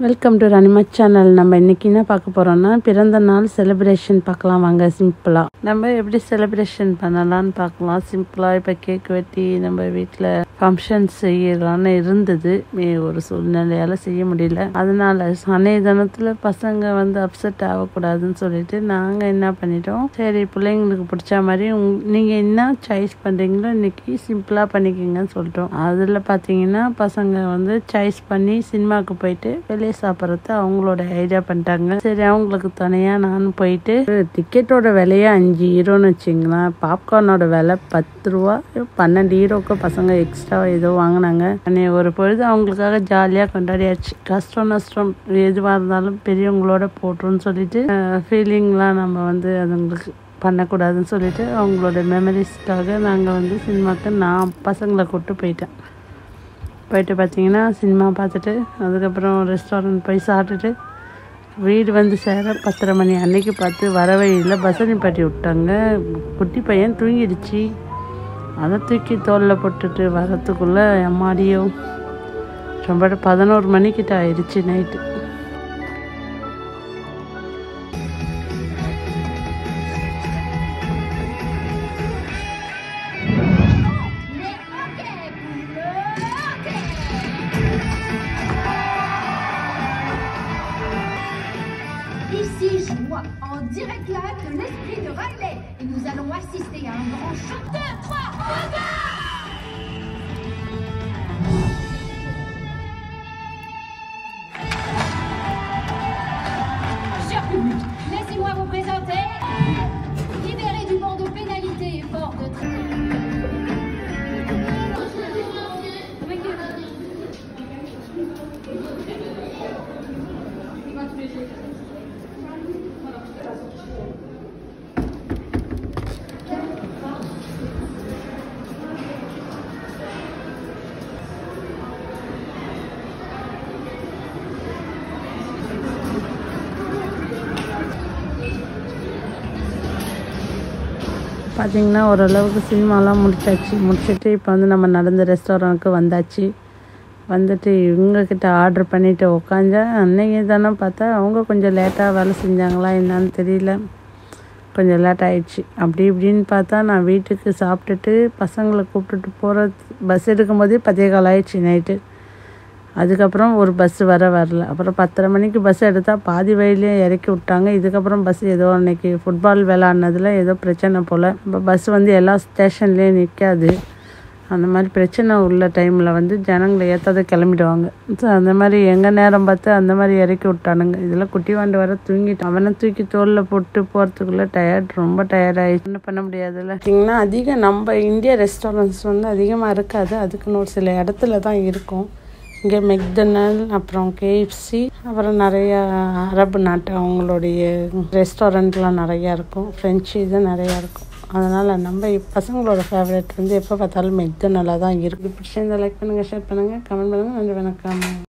Welcome to ரணிமா channel. நம்ம இன்னைக்கு என்ன பார்க்க போறோம்னா பிறந்த நாள் செலிப்ரேஷன் பார்க்கலாம் வாங்க. சிம்பிளா நம்ம எப்படி செலிப்ரேஷன் பண்ணலாம்னு பார்க்கலாம். சிம்பிளா இப்போ கேக் வெட்டி நம்ம வீட்டில் ஃபங்க்ஷன்ஸ் செய்யலான்னு இருந்தது. ஒரு சூழ்நிலையால செய்ய முடியல. அதனால அன்னைய தினத்துல பசங்க அப்செட் ஆகக்கூடாதுன்னு சொல்லிட்டு நாங்கள் என்ன பண்ணிட்டோம், சரி பிள்ளைங்களுக்கு பிடிச்ச மாதிரி நீங்கள் என்ன சாய்ஸ் பண்ணுறீங்களோ இன்னைக்கு சிம்பிளாக பண்ணிக்கிங்கன்னு சொல்லிட்டோம். அதில் பார்த்தீங்கன்னா பசங்க சாய்ஸ் பண்ணி சினிமாவுக்கு போயிட்டு வெளியே சாப்பிட்றது அவங்களோட ஐடியா பண்ணிட்டாங்க. சரி அவங்களுக்கு துணையாக நானும் போயிட்டு டிக்கெட்டோட விலையே 5 யூரோன்னு வச்சிங்களேன். பாப்கார்னோட விலை 10 ரூபா, 12 யூரோக்கு பசங்க எக்ஸ்ட்ரா ஏதோ வாங்கினாங்க. ஒரு பொழுது அவங்களுக்காக ஜாலியாக கொண்டாடியாச்சு. கஷ்டம் நஷ்டம் எதுவாக இருந்தாலும் பெரியவங்களோட போட்டோன்னு சொல்லிட்டு ஃபீலிங்லாம் நம்ம அதுங்களுக்கு பண்ணக்கூடாதுன்னு சொல்லிட்டு அவங்களோட மெமரிஸ்க்காக நாங்கள் சினிமாவுக்கு நான் பசங்களை கூப்பிட்டு போயிட்டு பார்த்தீங்கன்னா சினிமா பார்த்துட்டு அதுக்கப்புறம் ரெஸ்டாரண்ட் போய் சாப்பிட்டுட்டு வீடு சேர 10:30 மணி. அன்னைக்கு பார்த்து வர வழியில் பஸ் நிப்பாட்டி விட்டாங்க. குட்டி பையன் தூங்கிடுச்சு. அதை தூக்கி தோலில் போட்டுட்டு வரத்துக்குள்ளே அம்மாடியோ ரொம்ப 11 மணிக்கிட்ட ஆயிடுச்சு night. Ici joue en direct live de l'esprit de Riley et nous allons assister à un grand show. 2, 3, Cher public, laissez-moi vous présenter libéré du banc de pénalité et fort de பார்த்திங்கன்னா ஓரளவுக்கு சினிமாலாம் முடிச்சுட்டு இப்போ நம்ம நடந்த ரெஸ்டாரண்ட்டுக்கு வந்தாச்சு. வந்துட்டு இவங்கக்கிட்ட ஆர்டர் பண்ணிவிட்டு உக்காந்தா அன்னைக்கு தானே பார்த்தா அவங்க கொஞ்சம் லேட்டாக வேலை செஞ்சாங்களா என்னான்னு தெரியல, கொஞ்சம் லேட் ஆகிடுச்சு. அப்படி இப்படின்னு பார்த்தா நான் வீட்டுக்கு சாப்பிட்டுட்டு பசங்களை கூப்பிட்டுட்டு பஸ் எடுக்கும்போதே 10:15 ஆயிடுச்சு நைட்டு. அதுக்கப்புறம் ஒரு பஸ்ஸு வரல. அப்புறம் 10:30 மணிக்கு பஸ் எடுத்தால் பாதி வழியிலே இறக்கி விட்டாங்க. இதுக்கப்புறம் பஸ் ஏதோ அன்றைக்கி ஃபுட்பால் விளாட்னதில் ஏதோ பிரச்சனை போல். இப்போ பஸ் எல்லா ஸ்டேஷன்லேயும் நிற்காது. அந்த மாதிரி பிரச்சனை உள்ள டைமில் ஜனங்களை ஏற்றாத கிளம்பிடுவாங்க. ஸோ அந்த மாதிரி எங்கள் நேரம் பார்த்து அந்த மாதிரி இறக்கி விட்டானுங்க. இதில் குட்டி வாண்டு வர தூங்கிட்டு அவனை தூக்கி தோலில் போட்டு போகிறதுக்குள்ளே ரொம்ப டயர்டாகிடுச்சு. என்ன பண்ண முடியாதுல்ல. பார்த்திங்கன்னா அதிகம் நம்ம இந்தியா ரெஸ்டாரண்ட்ஸ் அதிகமாக இருக்காது. அதுக்குன்னு ஒரு சில இடத்துல தான் இருக்கும். இங்கே மெக்டொனால்ட், அப்புறம் KFC, அப்புறம் நிறையா அரபு நாட்டு அவங்களுடைய ரெஸ்டாரண்ட்லாம் நிறையா இருக்கும். ஃப்ரெஞ்சு இது நிறையா இருக்கும். அதனால் நம்ம பசங்களோட ஃபேவரட் எப்போ பார்த்தாலும் மெக்டொனால்டாக தான் இருக்குது. பிடிச்சிருந்தா லைக் பண்ணுங்கள், ஷேர் பண்ணுங்கள், கமெண்ட் பண்ணுங்கள். நன்றி, வணக்கம்.